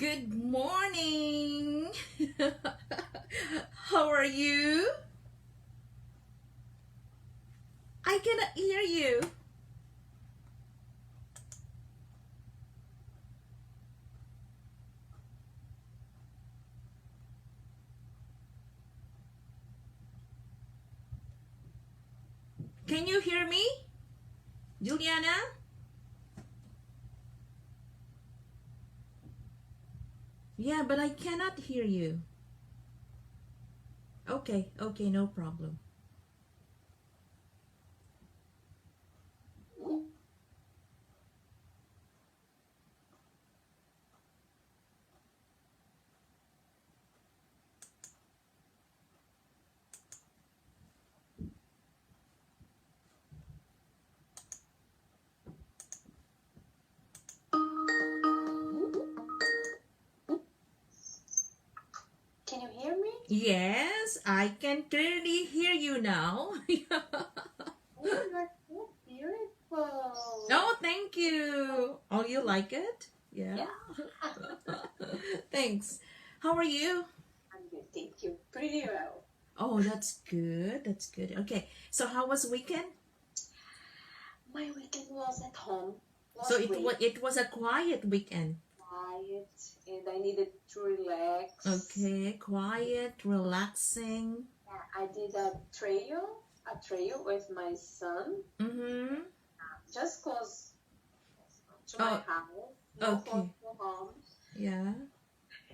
Good morning. How are you? I cannot hear you. Can you hear me, Juliana? Yeah, but I cannot hear you. Okay, no problem. Can you hear me? Yes, I can clearly hear you now. Oh, you're so beautiful. Oh, thank you. Oh, you like it? Yeah. Yeah. Thanks. How are you? I'm good, thank you. Pretty well. Oh, that's good. That's good. Okay. So how was weekend? My weekend was at home. So Was great, it was a quiet weekend. quiet, and I needed to relax. Okay, quiet, relaxing. I did a trail with my son, Mm-hmm. just close to my Oh, house, no close okay. to home, Yeah.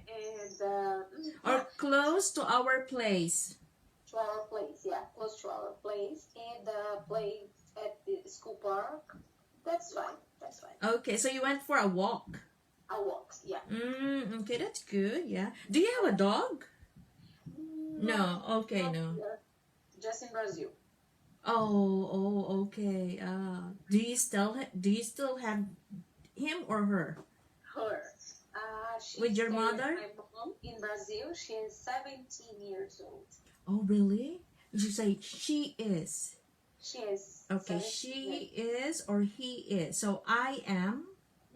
and Or close to our place. to our place. Yeah, close to our place, and play at the school park. That's fine. That's fine. Okay, so you went for a walk. I walked. Yeah. Okay, that's good. Yeah. Do you have a dog? No, No. Okay, not no. here. Just in Brazil. Okay. Do you still have him or her Her. with She your stayed with mother? my mom in Brazil. She is 17 years old. Oh, really? You say she is. She is Okay, 17 years. she is or he is. So I am.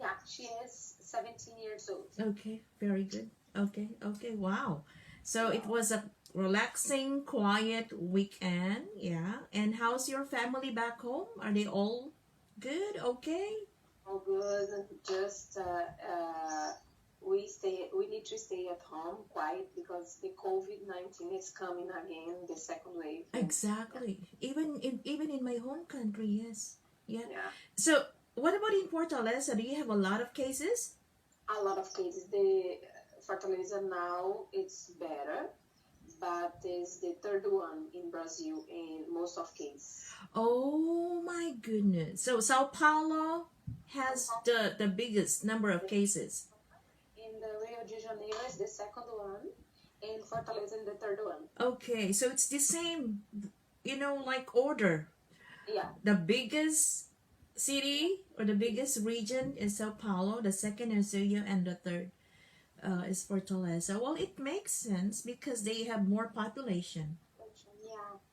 Yeah, she is 17 years old. Okay, very good. Okay, wow. So it Wow. was a relaxing, quiet weekend. Yeah. And how's your family back home? Are they all good? Okay. All good. Just we need to stay at home quiet because the COVID-19 is coming again, the second wave. Exactly. Even in my home country, yes. Yeah. Yeah. So what about in Fortaleza? Do you have a lot of cases? A lot of cases. The Fortaleza now it's better, but is the third one in Brazil in most of cases. Oh my goodness. So Sao Paulo has the biggest number of cases. In the Rio de Janeiro is the second one, and Fortaleza is the third one. Okay, so it's the same, like order. Yeah, The biggest city or the biggest region is Sao Paulo, the second is Rio, and the third is Fortaleza. Well, it makes sense because they have more population.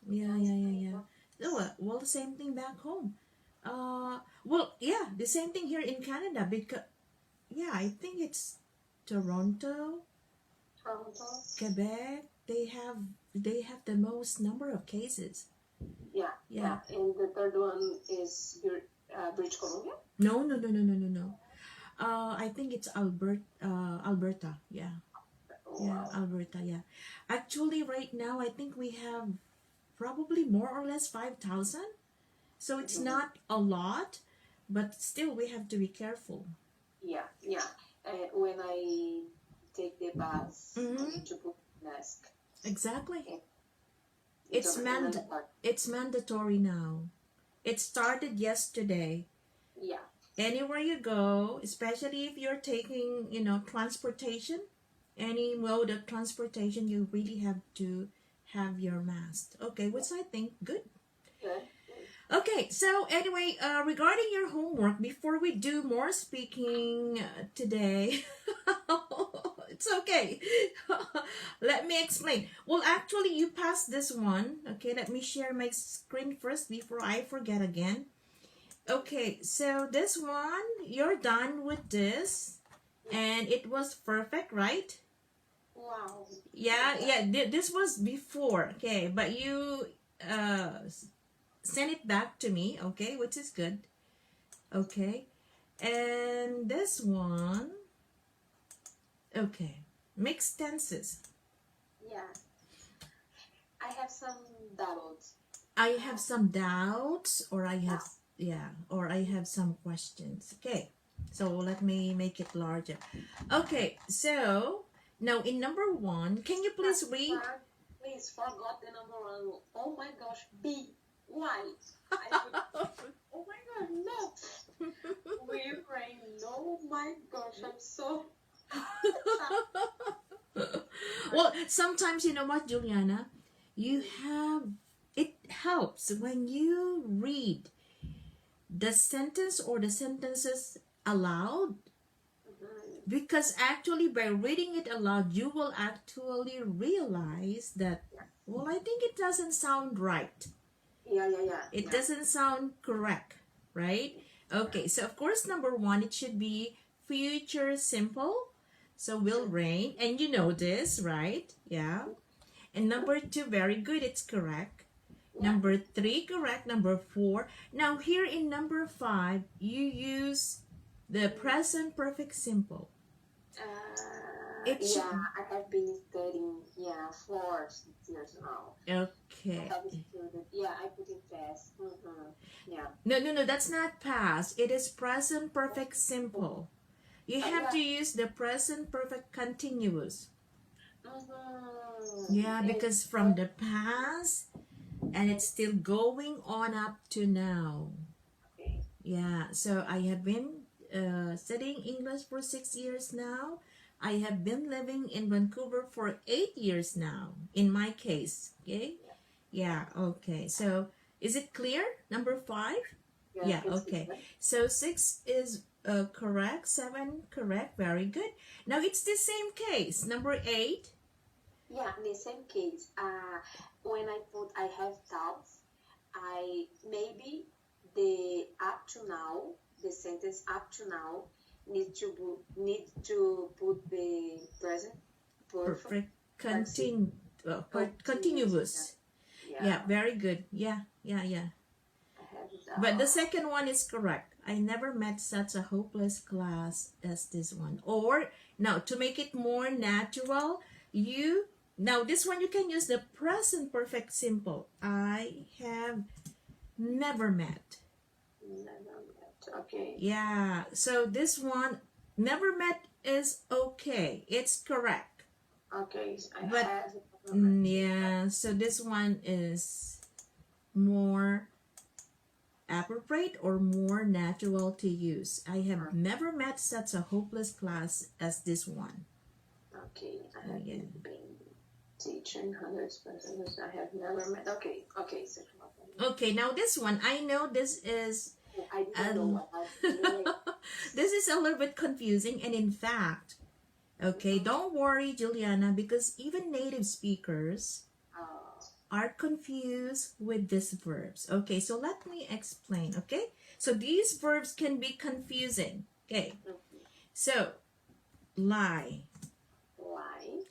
yeah, Yeah. Well, the same thing back home. Well, yeah, the same thing here in Canada because, yeah, I think it's Toronto, Toronto. Quebec. They have the most number of cases. Yeah, Yeah. and the third one is British Columbia. No. I think it's Alberta. Yeah. Yeah, Wow. Alberta. Yeah. Actually, right now, I think we have probably more or less 5,000. So it's not a lot, but still we have to be careful. Yeah. When I take the bus, I Mm-hmm. need to put mask. Exactly. And It's it's mandatory now. It started yesterday. Yeah. Anywhere you go, especially if you're taking, transportation, any mode of transportation, you really have to have your mask. Okay, which I think good. Good. Okay, so anyway, regarding your homework, before we do more speaking today, it's okay. Let me explain. Well, actually, you passed this one. Okay, let me share my screen first before I forget again. Okay, so this one, you're done with this. and it was perfect, right? Wow. Yeah, yeah. This was before, okay, but you uh send it back to me, okay, which is good, okay. And this one, okay, mixed tenses. Yeah. I have some doubts. I have some doubts, or I have, Now, yeah, or I have some questions. Okay, so let me make it larger. Okay, so now in number one, can you please read? please forgot the number one. Oh my gosh, B. Why? I put, oh my god, no. We rain. Oh my gosh, I'm so. Well, sometimes you know what, Juliana, you have, it helps when you read the sentence or the sentences aloud, because actually by reading it aloud you will actually realize that, well, I think it doesn't sound right, Yeah. it doesn't sound correct, right? Okay, so of course number one, it should be future simple, so will rain, and you know this, right? Yeah. And number two, very good, it's correct. Number three, correct. Number four. Now here in number five, you use the present perfect simple. It should, Yeah, I have been studying, for 6 years now. okay. I have studied, I put in fast. Yeah. No, that's not past. It is present perfect simple. You have to use the present perfect continuous. Yeah, because from the past, and it's still going on up to now. Okay. Yeah, so I have been studying English for 6 years now. I have been living in Vancouver for 8 years now, in my case. Okay? Yeah, okay. So is it clear? Number five? Yeah, it's okay. good. So six is correct, seven correct, very good. Now it's the same case. Number eight. Yeah, in the same case. When I have doubts, I maybe the up to now, the sentence up to now need to put the present perfect Continuous. Yeah, very good. Yeah. But the second one is correct. I never met such a hopeless class as this one. Or now to make it more natural, now this one you can use the present perfect simple. I have never met. Okay. Yeah. So this one, never met, is okay. It's correct. Okay. But yeah, so this one is more appropriate or more natural to use. I have never met such a hopeless class as this one. Okay, I have been teaching hundreds of persons. I have never met. Okay. Okay, now this one, I know this is. I didn't know what this is a little bit confusing, and in fact, okay, don't worry, Juliana, because even native speakers are confused with these verbs. Okay, so let me explain. Okay, so these verbs can be confusing. Okay, so lie.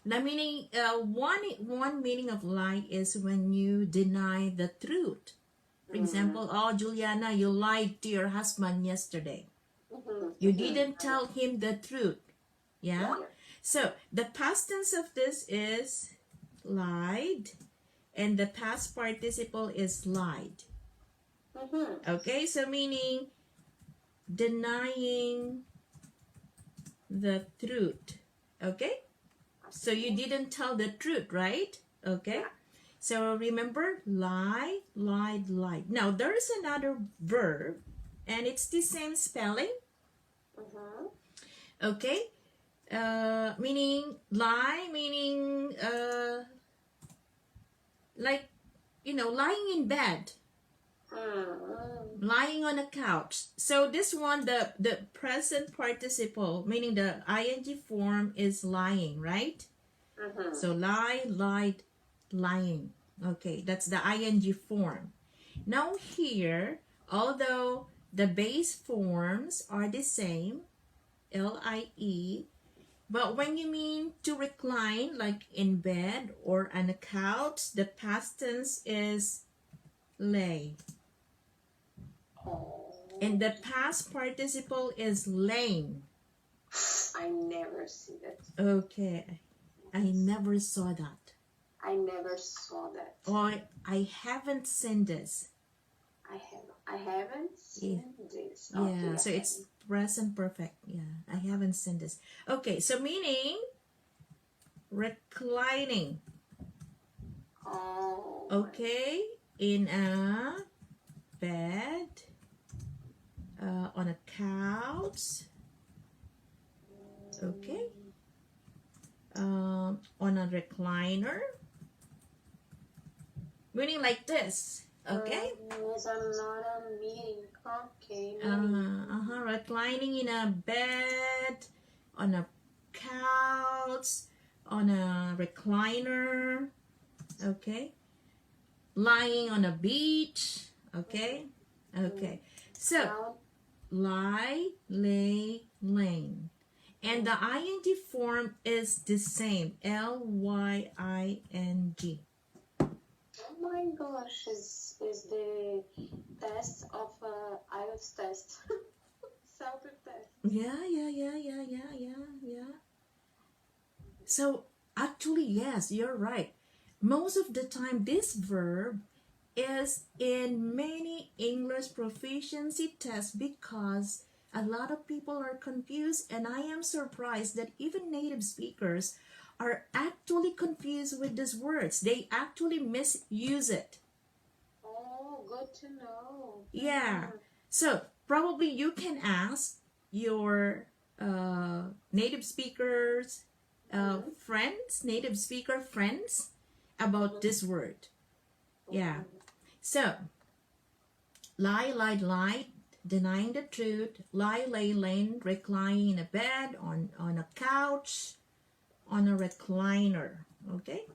Now, meaning one meaning of lie is when you deny the truth. For example, oh, Juliana, you lied to your husband yesterday. You didn't tell him the truth. Yeah? So the past tense of this is lied, and the past participle is lied. Okay, so meaning denying the truth. Okay? So you didn't tell the truth, right? Okay? So remember, lie, lied, lied. Now there is another verb, and it's the same spelling. Okay? Meaning lie, meaning like, lying in bed, lying on a couch. So this one, the present participle, meaning the ing form, is lying, right? So lie, lied, lying. Okay, that's the ing form. Now here, although the base forms are the same, L-I-E. But when you mean to recline, like in bed or on a couch, the past tense is lay. Oh, And the past participle is laying. I never see that. Okay. I never saw that. I never saw that. Or I haven't seen this. I haven't seen this. Yeah, Okay, so I it's present perfect. Yeah, I haven't seen this. Okay, so meaning reclining. Oh. Okay, in a bed, on a couch. Okay, on a recliner. Meaning like this. Okay. It's another meaning. Okay, meaning. Reclining in a bed, on a couch, on a recliner. Okay. Lying on a beach. Okay. Okay. So lie, lay, laying. And the ing form is the same. Lying. Oh my gosh, is the test of IELTS test. Self-test. Yeah. So actually, yes, you're right. Most of the time, this verb is in many English proficiency tests because a lot of people are confused, and I am surprised that even native speakers are actually confused with these words. They actually misuse it. Oh, good to know. Yeah. So probably you can ask your native speakers, friends, native speaker friends about this word. Yeah. So, lie, lied, lied, denying the truth, lie, lay, laying, reclining in a bed, on a couch, on a recliner. Okay?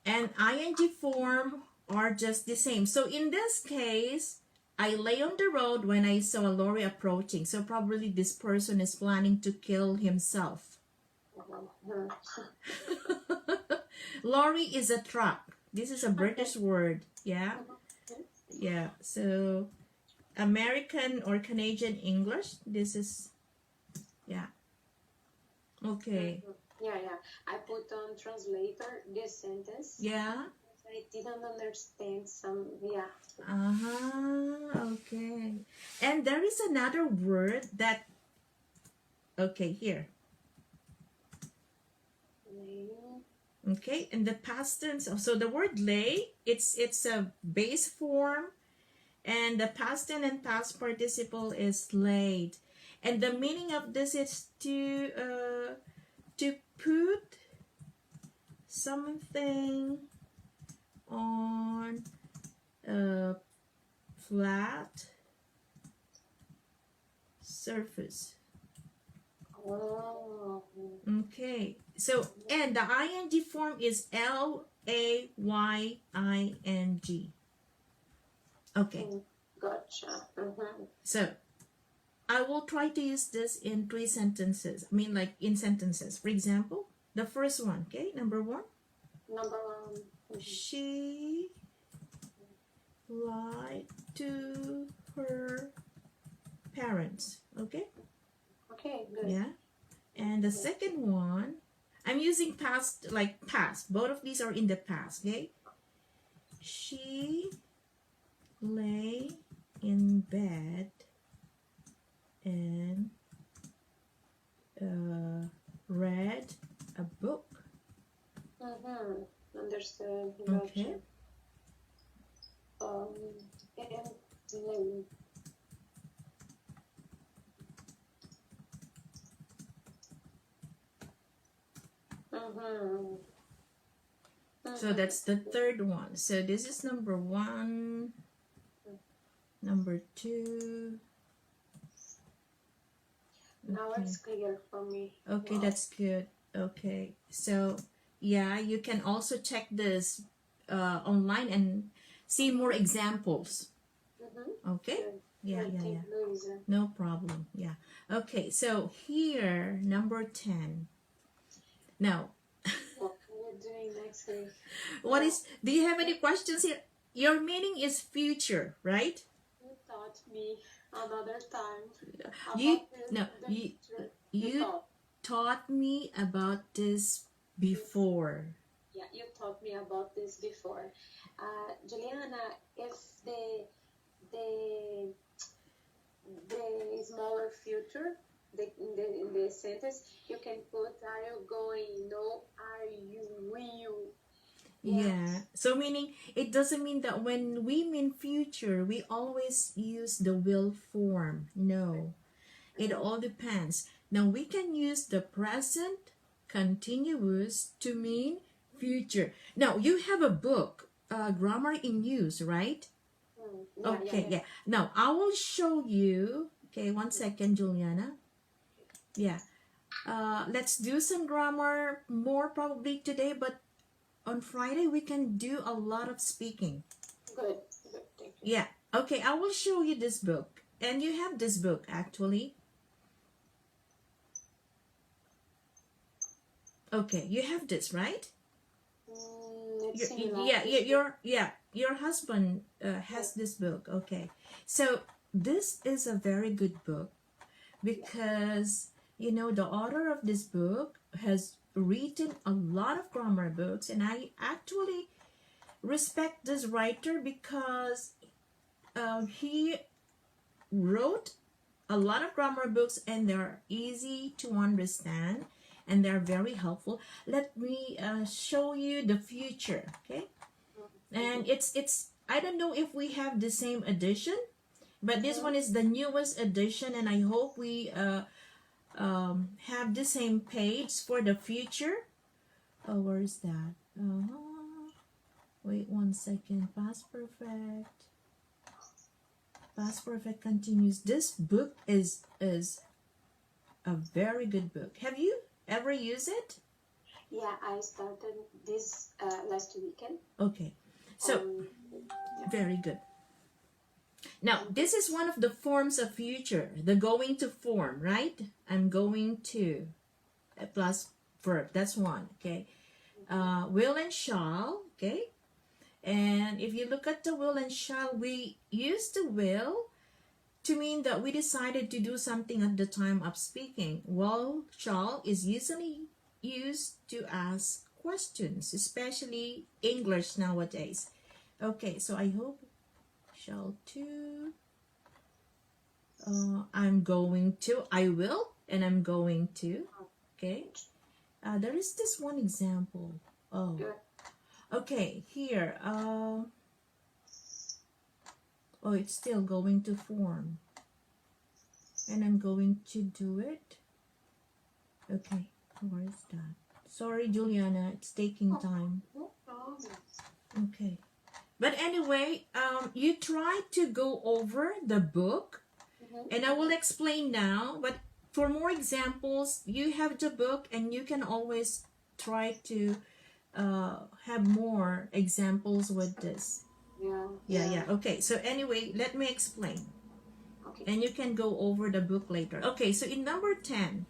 And ing form are just the same. So in this case, I lay on the road when I saw a lorry approaching. So probably this person is planning to kill himself. Lorry is a truck. This is a British word. Yeah. Yeah. So American or Canadian English, this is, yeah. Okay. Yeah. I put on translator this sentence. Yeah. I didn't understand some. Yeah. Okay. And there is another word that, okay, here. Okay, in the past tense. So the word lay, it's a base form, and the past tense and past participle is laid. And the meaning of this is to put something on a flat surface. Oh. Okay, so and the ing form is laying. Okay. Gotcha. So I will try to use this in 3 sentences. I mean, like in sentences. For example, the first one. Okay, number 1. Number 1. She lied to her parents. Okay. Okay, good. Yeah. And the second one, I'm using past, like past. Both of these are in the past, okay? She lay in bed and read a book. Understood. Okay. Gotcha. And So that's the third one. So this is number 1, number 2. Now it's clear for me. Okay, Wow. that's good. Okay, so yeah, you can also check this online and see more examples. Okay. Good. Yeah. Thank you, Luisa. No problem. Yeah. Okay, so here, number 10. Now, What are you doing next week? do you have any questions here? Your meaning is future, right? You taught me another time You, about this, no, the you, future. you Taught. taught me about this before. Yeah, you taught me about this before. Juliana, if the the smaller future, in the sentence, you can put are you going? No, are you will? Yeah. Yes. So meaning it doesn't mean that when we mean future, we always use the will form. No. It Mhm. all depends. Now we can use the present continuous to mean future. Now you have a book, Grammar in Use, right? Yeah, yeah, Okay, yeah. yeah. Now I will show you. Okay, one second, Juliana. Yeah. Let's do some grammar more probably today, but on Friday we can do a lot of speaking. Good, good. Thank you. Yeah. Okay, I will show you this book. And you have this book actually. Okay, you have this, right? It's similar. Your husband has this book. Okay. So this is a very good book because the author of this book has written a lot of grammar books, and I actually respect this writer because he wrote a lot of grammar books and they're easy to understand and they're very helpful. Let me show you the future, okay? And it's I don't know if we have the same edition, but this one is the newest edition, and I hope we have the same page for the future. Oh, where is that? Wait one second. Past perfect continues. This book is a very good book. Have you ever used it? Yeah, I started this last weekend. Okay, so Yeah. very good. Now, this is one of the forms of future, the going to form, right? I'm going to plus verb. That's one, okay? Will and shall, okay? And if you look at the will and shall, we use the will to mean that we decided to do something at the time of speaking. Will, shall is usually used to ask questions, especially English nowadays. Okay, so I hope shall to. I'm going to. I will, and I'm going to. Okay. There is this one example. Oh, okay. Here. Oh, it's still going to form, and I'm going to do it. Okay, where is that? Sorry, Juliana, it's taking time. No problem. Okay. But anyway, you try to go over the book, and I will explain now. But for more examples, you have the book, and you can always try to have more examples with this. Yeah. Okay, so anyway, let me explain. Okay. And you can go over the book later. Okay, so in number 10,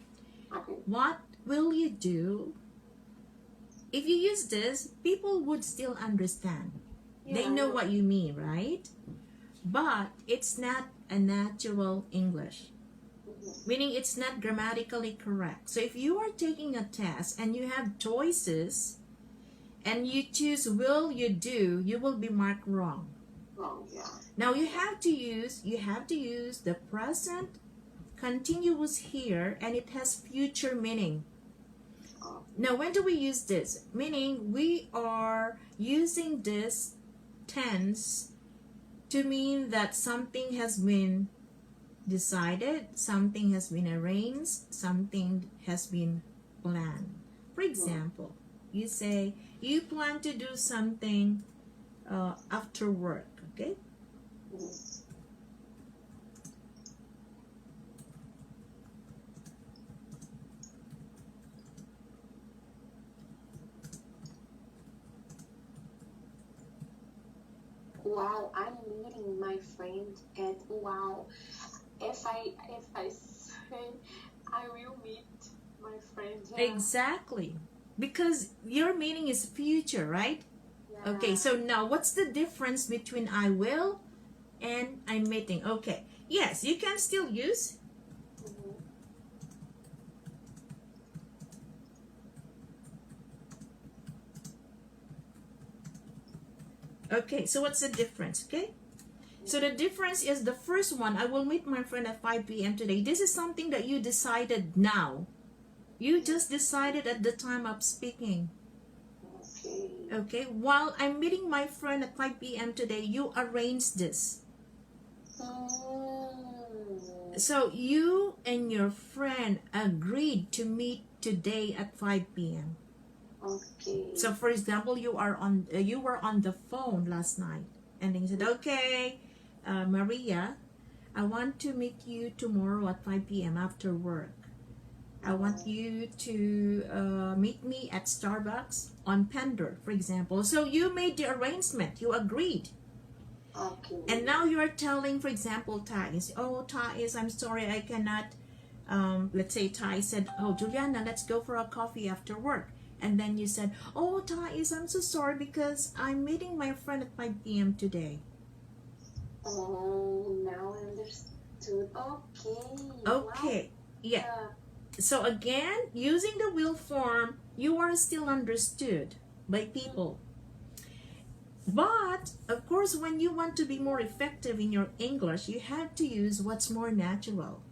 Okay. what will you do if you use this? People would still understand. They know what you mean, right? But it's not a natural English, meaning it's not grammatically correct. So if you are taking a test and you have choices and you choose will you do, you will be marked wrong. Yeah. Now you have to use the present continuous here, and it has future meaning. Now when do we use this? Meaning we are using this tense to mean that something has been decided, something has been arranged, something has been planned. For example, you say you plan to do something after work, okay? Wow, I'm meeting my friend at wow. If I say mind. Yeah. Exactly. Because your meaning is future, right? Yeah. Okay, so now what's the difference between I will and I'm meeting? Okay, yes, you can still use. Mhm. Okay, so what's the difference? Okay, so the difference is the first one, I will meet my friend at 5 p.m. today. This is something that you decided now. You just decided at the time of speaking. Okay. Okay, while I'm meeting my friend at 5 p.m. today, you arranged this. Mm. So you and your friend agreed to meet today at 5 p.m. Okay. So for example, you were on the phone last night, and then you said, "Okay, Maria, I want to meet you tomorrow at 5 p.m. after work. I want you to meet me at Starbucks on Pender, for example." So you made the arrangement. You agreed. Okay. And now you are telling, for example, Thais, "Oh, Thais, I'm sorry, I cannot." Let's say Thais said, "Oh, Juliana, let's go for a coffee after work." And then you said, "Oh, Thais, I'm so sorry because I'm meeting my friend at 5 p.m. today." Oh, now I understood. Okay. Okay. Yeah. Wow. So again, using the will form, you are still understood by people. But of course, when you want to be more effective in your English, you have to use what's more natural,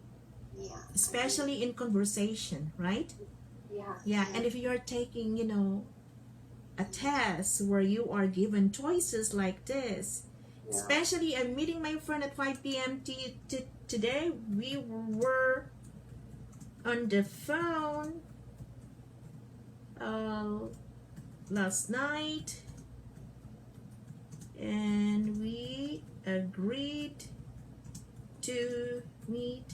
Yeah. especially in conversation, right? Yeah. Yeah, and if you're taking, a test where you are given choices like this, Yeah. especially I'm meeting my friend at 5 p.m. Today, we were on the phone last night, and we agreed to meet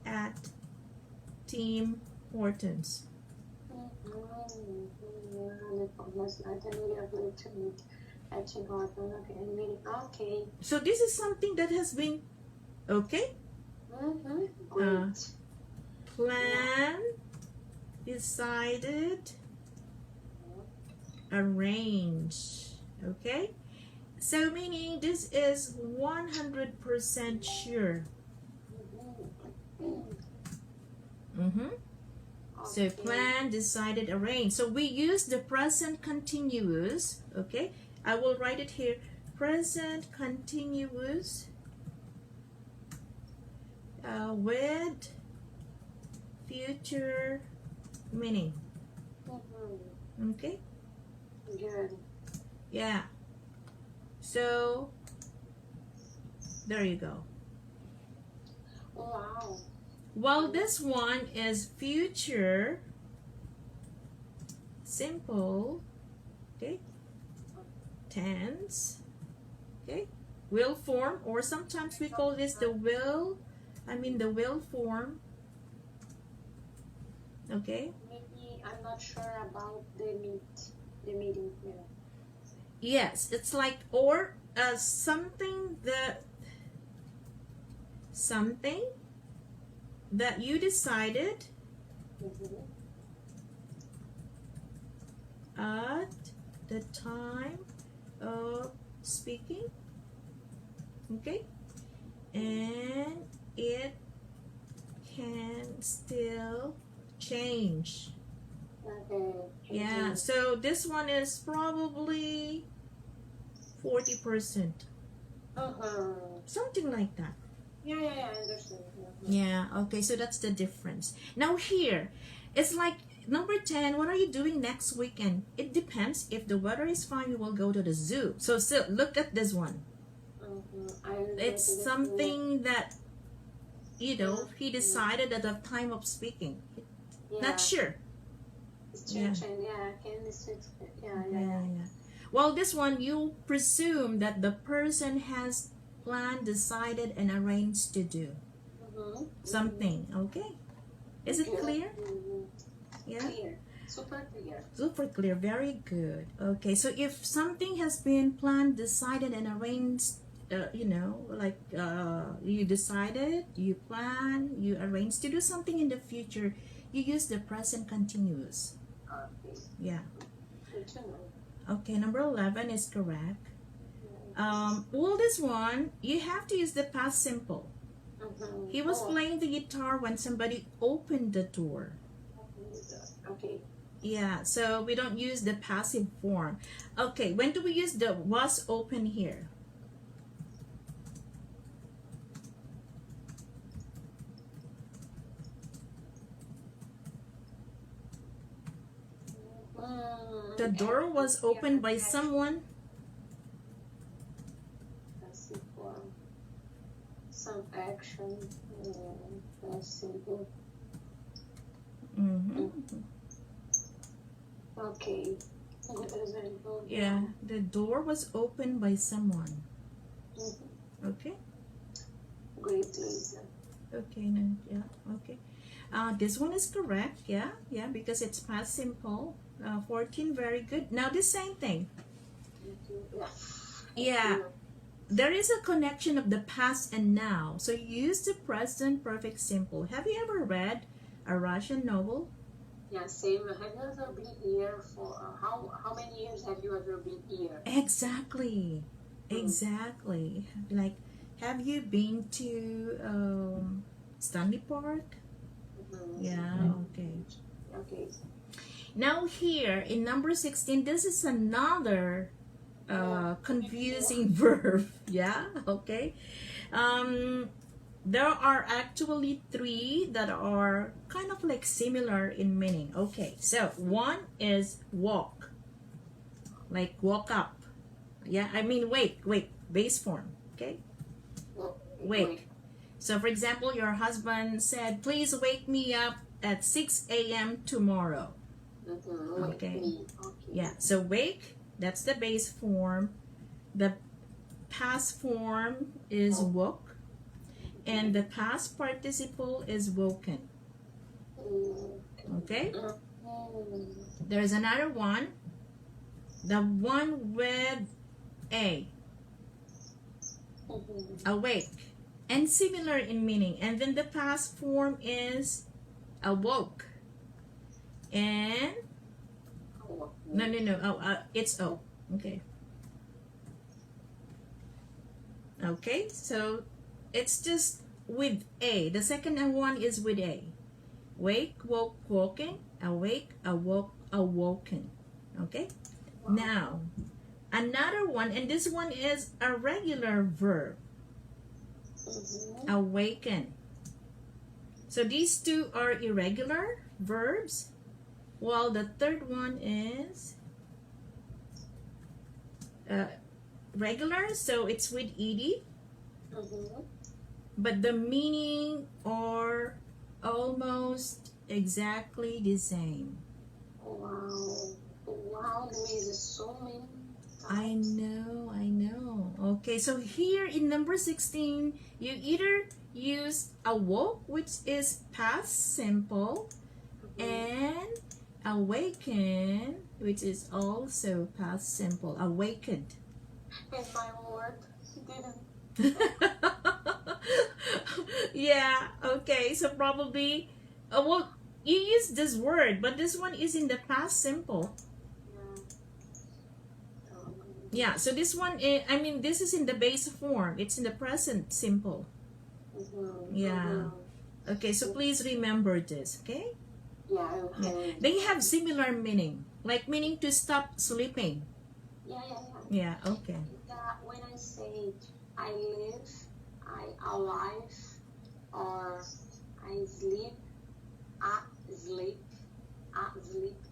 at Tim Hortons. Okay. So this is something that has been okay. Great. Plan, decided, arrange. Okay. So meaning this is 100% sure. So Okay. plan, decided, arrange. So we use the present continuous. Okay, I will write it here. Present continuous with future meaning. Okay. Good. Yeah. So there you go. Wow. Well, this one is future simple, okay, tense, okay, will form, or sometimes we call this the will form, okay. Maybe I'm not sure about the meeting here. Yes, it's like, or something that you decided at the time of speaking, okay, and it can still change. Okay. Yeah, so this one is probably 40%, something like that. Yeah, I understand. Yeah, okay, so that's the difference. Now here, it's like number 10, what are you doing next weekend? It depends. If the weather is fine, we will go to the zoo. So look at this one. It's something that, he decided at the time of speaking. Not sure. Yeah. Yeah. Well, this one, you presume that the person has planned, decided, and arranged to do something. Okay, is it clear? Yeah, Clear. Super clear. super clear. Very good. Okay, so if something has been planned, decided, and arranged like you decided, you plan, you arrange to do something in the future, you use the present continuous. Okay. Yeah. Good to know. Okay, number 11 is correct. Yes. Well, this one, you have to use the past simple. He was Oh, playing the guitar when somebody opened the door. okay. Yeah, so we don't use the passive form. Okay, when do we use the was open here? The door was opened by someone. Passive form. Some action. That's simple. Mm-hmm. Okay. That is very good. Yeah, the door was opened by someone. Okay. Great, Luisa. Okay, no, yeah, okay. This one is correct, yeah, because it's past simple. 14, very good. Now the same thing. Yeah. Yeah, there is a connection of the past and now. So you use the present perfect simple. Have you ever read a Russian novel? Yeah, same. Have you ever been here for how many years have you ever been here? Exactly, exactly. Like, have you been to Stanley Park? Yeah, okay. Okay. Now here in number 16, this is another confusing verb. Yeah, okay. There are actually 3 that are kind of like similar in meaning. Okay, so one is walk, like walk up. Yeah, I mean wake, base form. Okay, wake. So for example, your husband said, please wake me up at 6 a.m. tomorrow. Okay. Yeah, so wake, that's the base form. The past form is woke, and the past participle is woken. Okay? There's another one, the one with a, awake, and similar in meaning. And then the past form is awoke. And no. It's O. Okay. Okay, so it's just with A. The second one is with A. Wake, woke, woken. Awake, awoke, awoken. Okay? Now, another one, and this one is a regular verb. Awaken. So these 2 are irregular verbs, while the third one is regular, so it's with ed, but the meaning are almost exactly the same. Wow, Luisa, so many. I know. Okay, so here in number 16, you either use awoke, which is past simple, and awaken, which is also past simple. Awakened. And my word, didn't. Yeah, okay, so probably well, you use this word, but this one is in the past simple. Yeah, so this one is, I mean, this is in the base form. It's in the present simple. Yeah. Okay, so please remember this, okay? Yeah. They have similar meaning, like meaning to stop sleeping. Yeah. Okay. When I say I live, I alive, or I sleep, I sleep,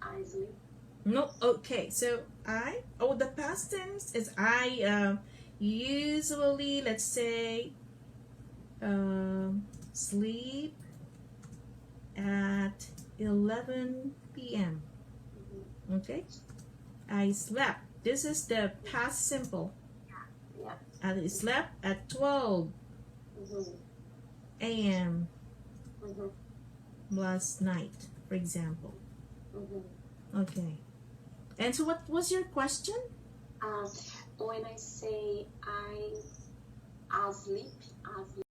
I sleep. No, okay, so the past tense is I, usually, let's say, sleep at 11 p.m. Okay, I slept. This is the past simple. Yeah. I slept at 12 a.m. last night, for example. Okay. And so what was your question? When I say I asleep, asleep.